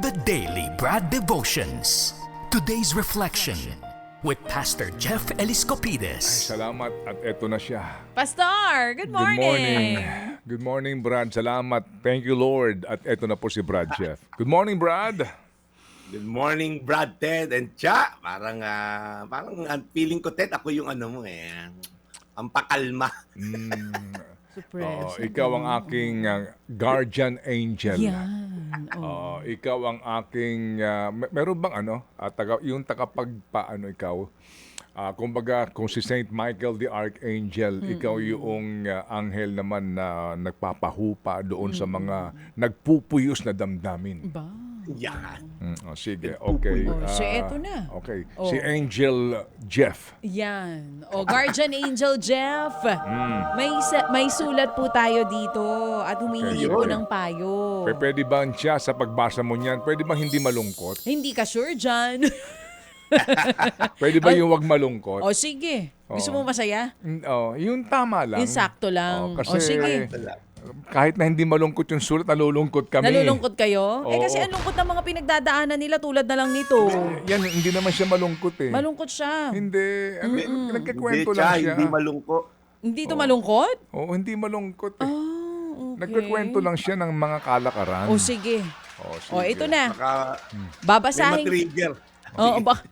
The Daily Brad Devotions. Today's reflection with Pastor Jeff Eliscopides. Salamat at eto na siya. Pastor, good morning. Good morning, Brad. Salamat. Thank you, Lord. At eto na po si Brad Jeff. Good morning, Brad. Good morning, Brad, Ted, and Cha. Parang feeling ko, Ted, ako yung ang pakalma. Ikaw ang aking guardian angel. Yan. Ikaw ang aking, meron bang yung takapagpaano ikaw? Kumbaga, kung si Saint Michael the Archangel, ikaw yung anghel naman na nagpapahupa doon sa mga nagpupuyos na damdamin. Ba? Yan. Sige, okay. So, eto na. Okay, si Angel Jeff. Yan. Guardian Angel Jeff. May sulat po tayo dito at humihingi po ng payo. Pwede ba siya sa pagbasa mo niyan, pwede bang hindi malungkot? Hindi ka sure dyan. Pwede ba yung wag malungkot? Sige. Gusto mo masaya? Yung tama lang. Yung sakto lang. Kasi Sige. kahit na hindi malungkot yung sulat, nalulungkot kami. Nalulungkot kayo? Oo. Kasi ang lungkot ng mga pinagdadaanan nila tulad na lang nito. Yan, hindi naman siya malungkot eh. Malungkot siya. Hindi. Nagkikwento Hindi, lang Cha, siya. hindi malungko. Hindi to malungkot? Oo, hindi malungkot eh. Okay. Nagkikwento lang siya ng mga kalakaran. Sige. Sige. Ito na. May Babasahin. matrigger.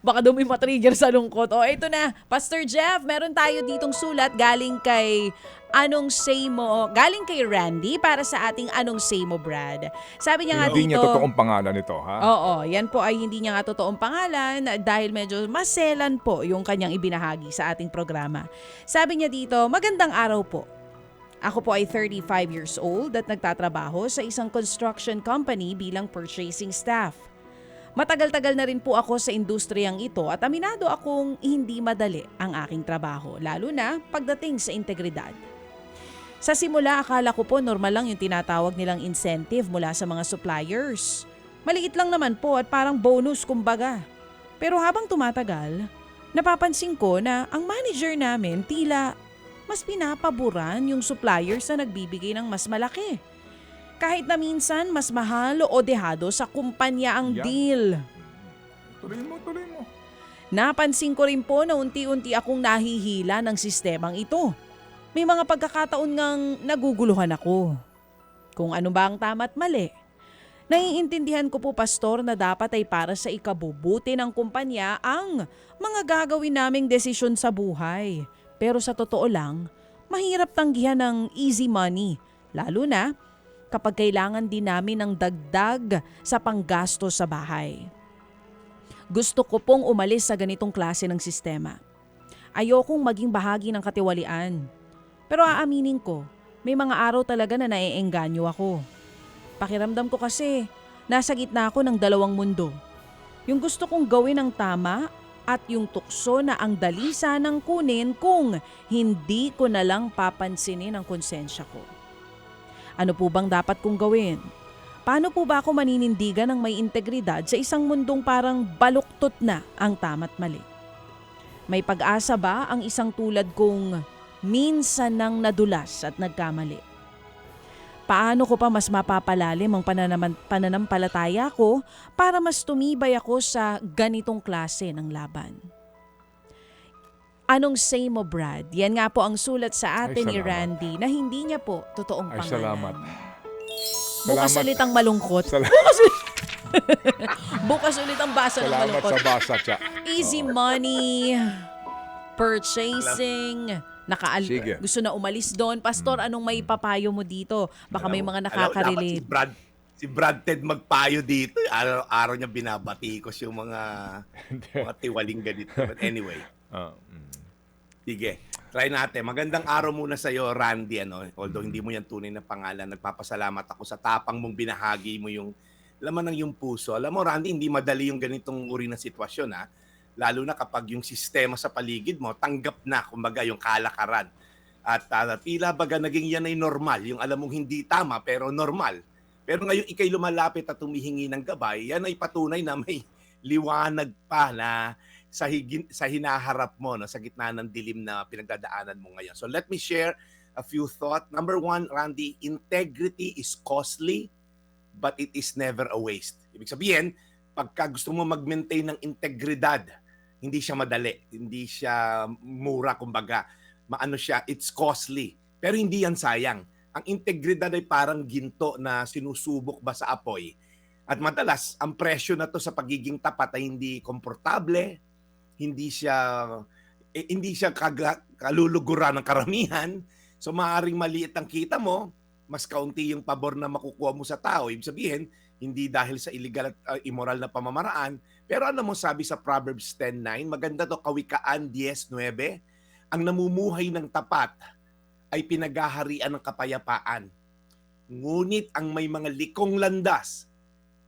Baka daw may matrigger sa lungkot. Ito na. Pastor Jeff, meron tayo ditong sulat galing kay Anong Say Mo, galing kay Randy para sa ating Anong Say Mo, Brad. Sabi niya nga dito. Hindi niya totoong pangalan ito, ha? Oo, yan po ay hindi niya nga totoong pangalan dahil medyo maselan po yung kanyang ibinahagi sa ating programa. Sabi niya dito, magandang araw po. Ako po ay 35 years old at nagtatrabaho sa isang construction company bilang purchasing staff. Matagal-tagal na rin po ako sa industriyang ito at aminado akong hindi madali ang aking trabaho, lalo na pagdating sa integridad. Sa simula, akala ko po normal lang yung tinatawag nilang incentive mula sa mga suppliers. Maliit lang naman po at parang bonus kumbaga. Pero habang tumatagal, napapansin ko na ang manager namin tila mas pinapaboran yung suppliers na nagbibigay ng mas malaki. Kahit na minsan mas mahal o dehado sa kumpanya ang deal. Tuloy mo. Napansin ko rin po na unti-unti akong nahihila ng sistemang ito. May mga pagkakataon ngang naguguluhan ako. Kung ano ba ang tama at mali. Naiintindihan ko po, Pastor, na dapat ay para sa ikabubuti ng kumpanya ang mga gagawin naming desisyon sa buhay. Pero sa totoo lang, mahirap tanggihan ng easy money. Lalo na kapag kailangan din namin ng dagdag sa panggasto sa bahay. Gusto ko pong umalis sa ganitong klase ng sistema. Ayokong maging bahagi ng katiwalian. Pero aaminin ko, may mga araw talaga na naiengganyo ako. Pakiramdam ko kasi, nasa gitna ako ng dalawang mundo. Yung gusto kong gawin ang tama at yung tukso na ang dali sanang kunin kung hindi ko na lang papansinin ang konsensya ko. Ano po bang dapat kong gawin? Paano po ba ako maninindigan ng may integridad sa isang mundong parang baluktot na ang tama't mali? May pag-asa ba ang isang tulad kong minsan nang nadulas at nagkamali? Paano ko pa mas mapapalalim ang pananampalataya ko para mas tumibay ako sa ganitong klase ng laban? Anong say mo, Brad? Yan nga po ang sulat sa atin ni Randy na hindi niya po totoong pangalan. Salamat. Bukas ulit ang malungkot. Bukas ulit ang basa ng Salamat malungkot. sa basa, Cha. Easy money, purchasing, Sige. gusto na umalis doon. Pastor, anong may papayo mo dito? Baka may mga nakaka-relate. Dapat si Brad Ted magpayo dito. Araw-araw niya binabatikos yung mga tiwaling ganito. But anyway. Sige, try natin. Magandang araw muna sa iyo, Randy. Although hindi mo yan tunay na pangalan, nagpapasalamat ako sa tapang mong binahagi mo yung laman ng iyong puso. Alam mo, Randy, hindi madali yung ganitong uri ng sitwasyon, ha? Lalo na kapag yung sistema sa paligid mo, tanggap na, kumbaga, yung kalakaran. At tila baga naging yan ay normal. Yung alam mong hindi tama, pero normal. Pero ngayon ikay lumalapit at humihingi ng gabay, yan ay patunay na may liwanag pa na sa hinaharap mo, no, sa gitna ng dilim na pinagdadaanan mo ngayon. So let me share a few thoughts. Number one, Randy, integrity is costly, but it is never a waste. Ibig Ibig sabihin, pagka gusto mo mag-maintain ng integridad, hindi siya madali, hindi siya mura, kumbaga. Maano siya, it's costly. Pero hindi yan sayang. Ang integridad ay parang ginto na sinusubok ba sa apoy. At madalas, ang presyo na to sa pagiging tapat ay hindi komportable, hindi siya kaluluguran ng karamihan. So maaaring maliit ang kita mo, mas kaunti yung pabor na makukuha mo sa tao. Ibig sabihin, hindi dahil sa illegal at immoral na pamamaraan. Pero ano mo sabi sa Proverbs 10:9, maganda to, Kawikaan 10:9, ang namumuhay ng tapat ay pinaghaharian ng kapayapaan. Ngunit ang may mga likong landas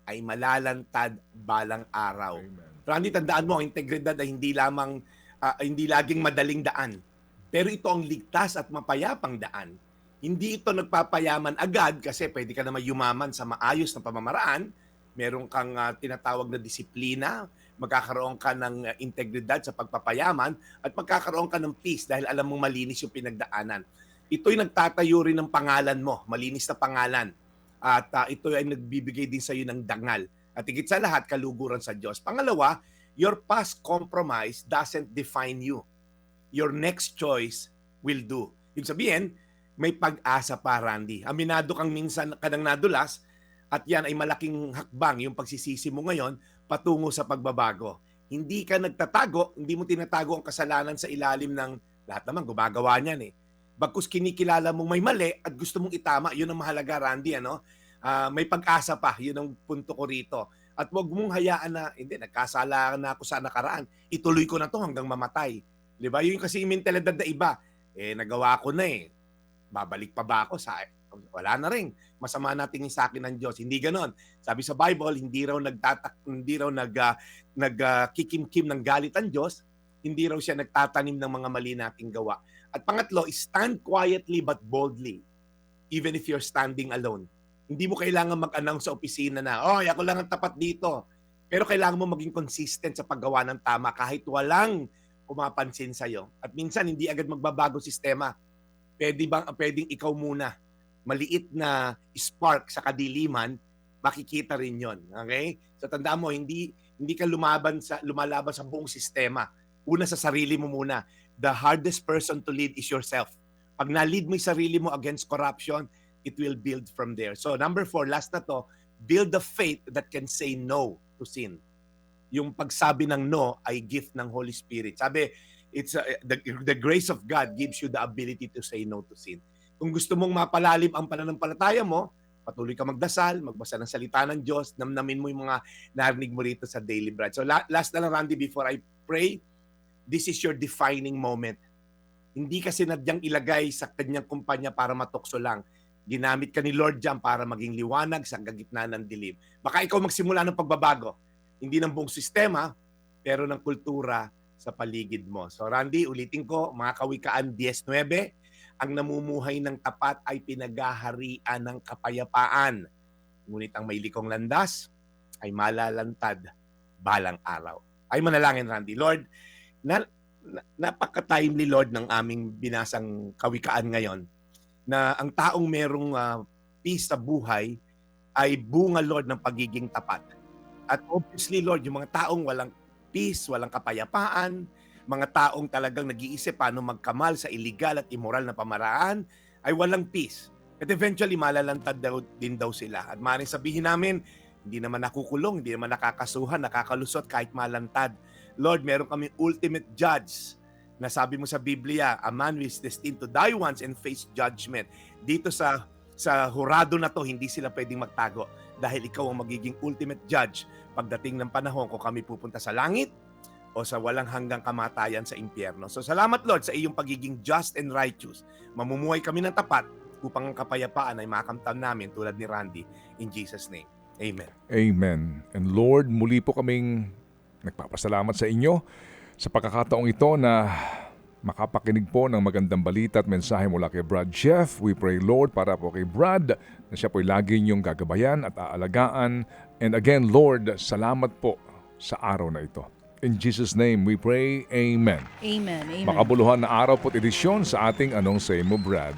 ay malalantad balang araw. Amen. Randy, tandaan mo, ang integridad ay hindi laging madaling daan. Pero ito ang ligtas at mapayapang daan. Hindi ito nagpapayaman agad kasi pwede ka naman yumaman sa maayos na pamamaraan. Meron kang tinatawag na disiplina, magkakaroon ka ng integridad sa pagpapayaman, at magkakaroon ka ng peace dahil alam mong malinis yung pinagdaanan. Ito'y nagtatayo rin ng pangalan mo, malinis na pangalan. At ito ay nagbibigay din sa iyo ng dangal. At higit sa lahat, kaluguran sa Diyos. Pangalawa, your past compromise doesn't define you. Your next choice will do. Ibig sabihin, may pag-asa pa, Randy. Aminado kang minsan ka nang nadulas, at yan ay malaking hakbang, yung pagsisisi mo ngayon, patungo sa pagbabago. Hindi ka nagtatago, hindi mo tinatago ang kasalanan sa ilalim ng lahat naman, gumagawa niyan eh. Bagkus kinikilala mong may mali at gusto mong itama, yun ang mahalaga, Randy, ano? May pag-asa pa, yun ang punto ko rito. At huwag mong hayaan na, hindi, nagkasala na ako sa nakaraan, ituloy ko na to hanggang mamatay. Di ba? Yun kasi yung mentalidad na iba. Nagawa ko na eh. Babalik pa ba ako? Wala na rin. Masama natin yung sa akin ng Diyos. Hindi ganon. Sabi sa Bible, hindi raw nagkikimkim ng galit ang Diyos, hindi raw siya nagtatanim ng mga mali nating gawa. At pangatlo, stand quietly but boldly, even if you're standing alone. Hindi mo kailangan mag-announce sa opisina na, ako lang ang tapat dito. Pero kailangan mo maging consistent sa paggawa ng tama kahit walang pumapansin sa'yo. At minsan, hindi agad magbabago sistema. Pwedeng ikaw muna. Maliit na spark sa kadiliman, makikita rin yon. Okay? So tandaan mo, hindi ka lumalaban sa buong sistema. Una sa sarili mo muna. The hardest person to lead is yourself. Pag na-lead mo yung sarili mo against corruption, it will build from there. So number 4, last na to, build the faith that can say no to sin. Yung pagsabi ng no ay gift ng Holy Spirit. Sabi, the grace of God gives you the ability to say no to sin. Kung gusto mong mapalalim ang pananampalataya mo, patuloy ka magdasal, magbasa ng salita ng Diyos, namnamin mo yung mga narinig mo rito sa Daily Bread. So last na lang, Randy, before I pray, this is your defining moment. Hindi kasi nadyang ilagay sa kanyang kumpanya para matukso lang. Ginamit ka ni Lord dyan para maging liwanag sa gitna ng dilim. Baka ikaw magsimula ng pagbabago. Hindi ng buong sistema, pero ng kultura sa paligid mo. So Randy, ulitin ko, mga Kawikaan 10:9, ang namumuhay ng tapat ay pinaghaharian ng kapayapaan. Ngunit ang may likong landas ay malalantad balang araw. Ay manalangin, Randy. Lord, napaka-timely, Lord, ng aming binasang Kawikaan ngayon, na ang taong merong peace sa buhay ay bunga, Lord, ng pagiging tapat. At obviously, Lord, yung mga taong walang peace, walang kapayapaan, mga taong talagang nag-iisip paano magkamal sa illegal at immoral na pamaraan, ay walang peace. At eventually, malalantad din daw sila. At maaaring sabihin namin, hindi naman nakukulong, hindi naman nakakasuhan, nakakalusot kahit malantad. Lord, meron kami ultimate judge na sabi mo sa Biblia, a man is destined to die once and face judgment. Dito sa hurado na to, hindi sila pwedeng magtago dahil ikaw ang magiging ultimate judge pagdating ng panahon kung kami pupunta sa langit o sa walang hanggang kamatayan sa impyerno. So salamat, Lord, sa iyong pagiging just and righteous. Mamumuhay kami ng tapat upang ang kapayapaan ay makamtan namin tulad ni Randy. In Jesus' name, amen. Amen. And Lord, muli po kaming nagpapasalamat sa inyo sa pagkakataong ito na makapakinig po ng magandang balita at mensahe mula kay Brad Jeff. We pray, Lord, para po kay Brad na siya po'y lagi niyong gagabayan at aalagaan. And again, Lord, salamat po sa araw na ito. In Jesus' name we pray, Amen. Amen. Amen. Makabuluhan na araw po't edisyon sa ating Anong Say Mo, Brad.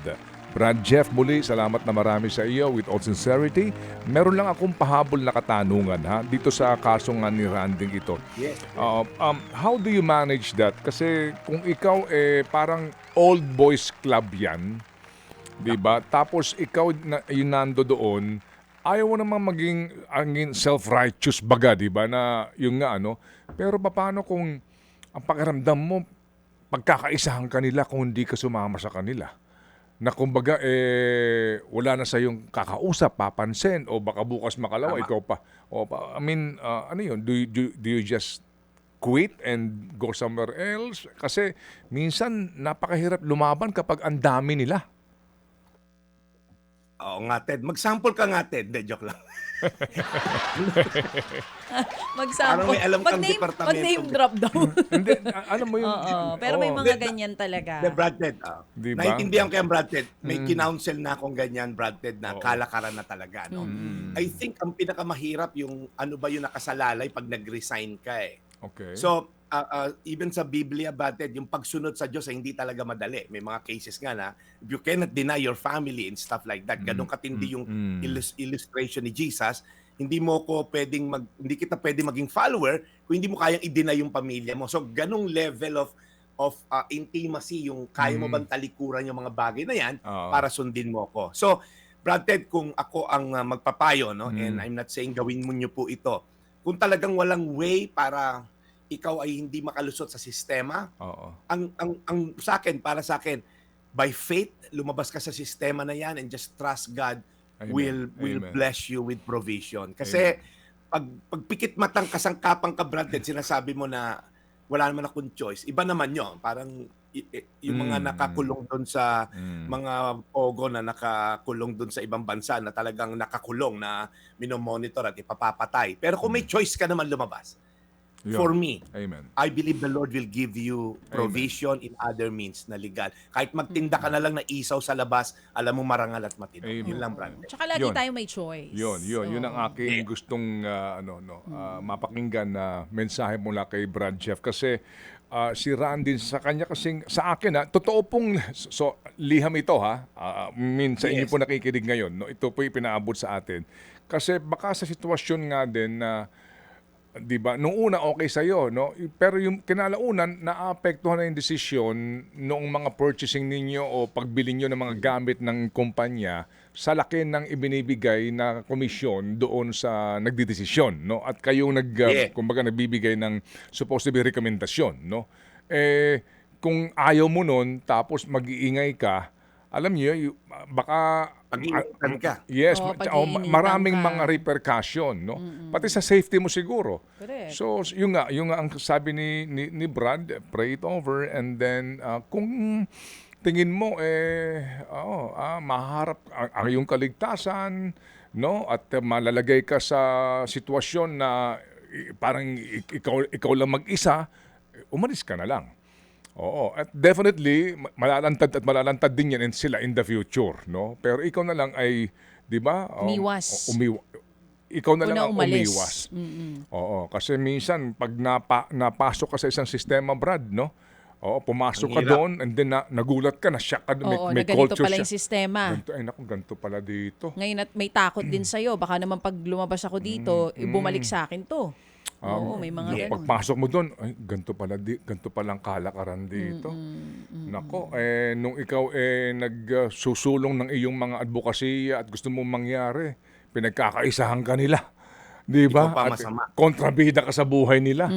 Brad Jeff, muli, salamat na marami sa iyo with all sincerity. Meron lang akong pahabol na katanungan ha, dito sa kaso nga ni Randing ito. Yes. How do you manage that? Kasi kung ikaw parang old boys club yan, di ba? Tapos ikaw yung nando doon, ayaw mo namang maging self-righteous baga, di ba? Na yung nga ano. Pero paano kung ang pakiramdam mo, pagkakaisahan kanila kung hindi ka sumama sa kanila? Na kumbaga, wala na sa yung kakausap, papansin, o baka bukas makalawa, ikaw pa. I mean, ano yun? Do you just quit and go somewhere else? Kasi minsan, napakahirap lumaban kapag ang dami nila. Oo nga, Ted. Mag-sample ka nga, Ted. De, joke lang. Parang may alam kang departamento. Mag-name drop daw. Hindi, alam mo yung... Oo, pero may mga ganyan talaga. De, Brad Ted. Diba? Naintindihan ko yan, Brad Ted. May kinounsel na akong ganyan, Brad Ted, na kalakaran na talaga. No? I think ang pinakamahirap yung ano ba yung nakasalalay pag nag-resign ka eh. Okay. So, even sa Biblia, Brad Ted, yung pagsunod sa Diyos ay hindi talaga madali. May mga cases nga na, if you cannot deny your family and stuff like that, ganun katindi yung illustration ni Jesus, hindi kita pwedeng maging follower kung hindi mo kayang i-deny yung pamilya mo. So, ganung level of intimacy, yung kaya mo bang talikuran yung mga bagay na yan para sundin mo ko. So, Brad Ted, kung ako ang magpapayo, no, and I'm not saying gawin mo nyo po ito, kung talagang walang way para ikaw ay hindi makalusot sa sistema, ang sa akin, para sa akin, by faith, lumabas ka sa sistema na yan and just trust God. Amen. will Amen. bless you with provision. Kasi pag pikit matang kasangkapang ka, Brad, sinasabi mo na wala naman akong choice. Iba naman yun. Parang yung mga nakakulong doon sa mga pogo na nakakulong doon sa ibang bansa na talagang nakakulong na minomonitor at ipapapatay. Pero kung may choice ka naman lumabas, for me, Amen. I believe the Lord will give you provision in other means na legal. Kahit magtinda ka na lang na isaw sa labas, alam mo marangal at matino. Amen. Yun lang, Brad. Tsaka lagi Yun. tayo may choice. Yun ang aking gustong mapakinggan na mensahe mula kay Brad Jeff. Kasi si Randy, sa kanya kasing, sa akin totoo pong, so liham ito sa inyo po nakikinig ngayon, no? Ito po ipinaabot sa atin. Kasi baka sa sitwasyon nga din na, di ba, nung una okay sa'yo, no? Pero yung kinalaunan, naapektuhan na yung desisyon noong mga purchasing ninyo o pagbili nyo ng mga gamit ng kumpanya sa laki ng ibinibigay na komisyon doon sa nagdidesisyon, no? At kayong kumbaga nagbibigay ng supposed to be rekomendasyon, no? Kung ayaw mo nun, tapos mag-iingay ka, alam niyo, baka Pag-iinitan ka. yes, pag-iinitan maraming ka. mga repercussion, no? Pati sa safety mo siguro. Correct. So, yung nga ang sabi ni Brad, pray it over, and then kung tingin mo maharap ang iyong kaligtasan, no? At malalagay ka sa sitwasyon na parang ikaw lang mag-isa, umalis ka na lang. Oo, at definitely malalantad din yan sila in the future, no? Pero ikaw na lang ay, 'di ba? Umiwas. Ikaw na lang ang umalis. umiwas. Oo, kasi minsan pag napasok ka sa isang sistema, Brad, no? Oo, pumasok ka doon and then nagulat ka, na-shock ka, Oo, may na ganito culture pala siya. yung sistema. Ganito pala dito. Ngayon at may takot din sa'yo. Baka naman pag lumabas ako dito, bumalik sa akin to. Oo, may mga ganun. Pagpasok mo doon, ay, ganito palang kalakaran dito. Nako, nung ikaw nagsusulong ng iyong mga advokasya at gusto mong mangyari, pinagkakaisahan ka nila. Di ba? Ikaw pa At masama. kontrabida ka sa buhay nila.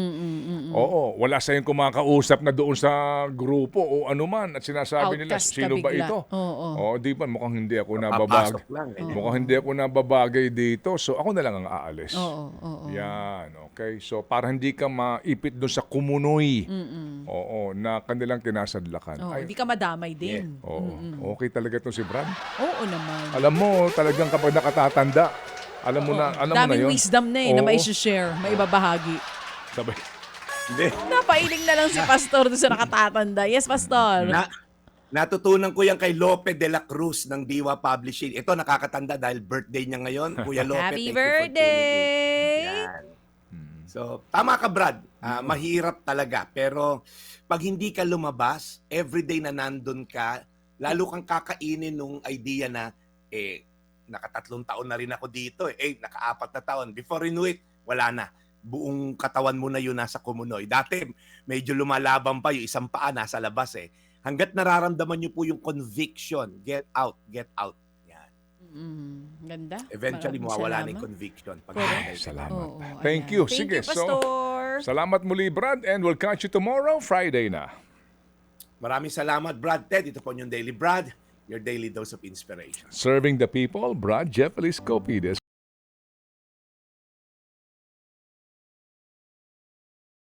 Oo, wala sa yung kumakausap na doon sa grupo o anuman at sinasabi nila, Outcast ka sino ba bigla. ito? Oo. Di ba? Mukhang hindi ako Papasok lang. Mukhang hindi ako nababagay dito. So, ako na lang ang aalis. Oo. Yan, okay. So, para hindi ka maipit doon sa kumunoy. Oo, na kanilang tinasadlakan. Oo, Ay, hindi ka madamay din. oo. Okay talaga itong si Brad. Oo naman. Alam mo, talagang kapag nakatatanda, alam mo na Daming yun. wisdom na na Oo. may share, may ibabahagi. Sabay. Hindi. Napailing na lang si Pastor doon sa nakatatanda. Yes, Pastor. Natutunan ko yan kay Lope de la Cruz ng Diwa Publishing. Ito nakakatanda dahil birthday niya ngayon. Kuya Lope, Happy thank you for tuning birthday! in. Yan. So, tama ka, Brad. Mahirap talaga. Pero pag hindi ka lumabas, everyday na nandun ka, lalo kang kakainin nung idea na, nakatatlong taon na rin ako dito. Nakaapat na taon. Before you know it, wala na. Buong katawan mo na yun nasa kumunoy. Dati, medyo lumalaban pa yung isang paa nasa labas Hanggat nararamdaman nyo po yung conviction, get out, get out. Yan. Ganda. Eventually, Maraming mawawala na salamat. yung conviction. Pag Ay, salamat. Oo, Thank ayan. you. Thank Sige, you, Pastor. salamat muli, Brad, and we'll catch you tomorrow, Friday na. Maraming salamat, Brad Ted. Ito po yung Daily Brad, your daily dose of inspiration. Serving the people, Brad Jeff Eliscopides.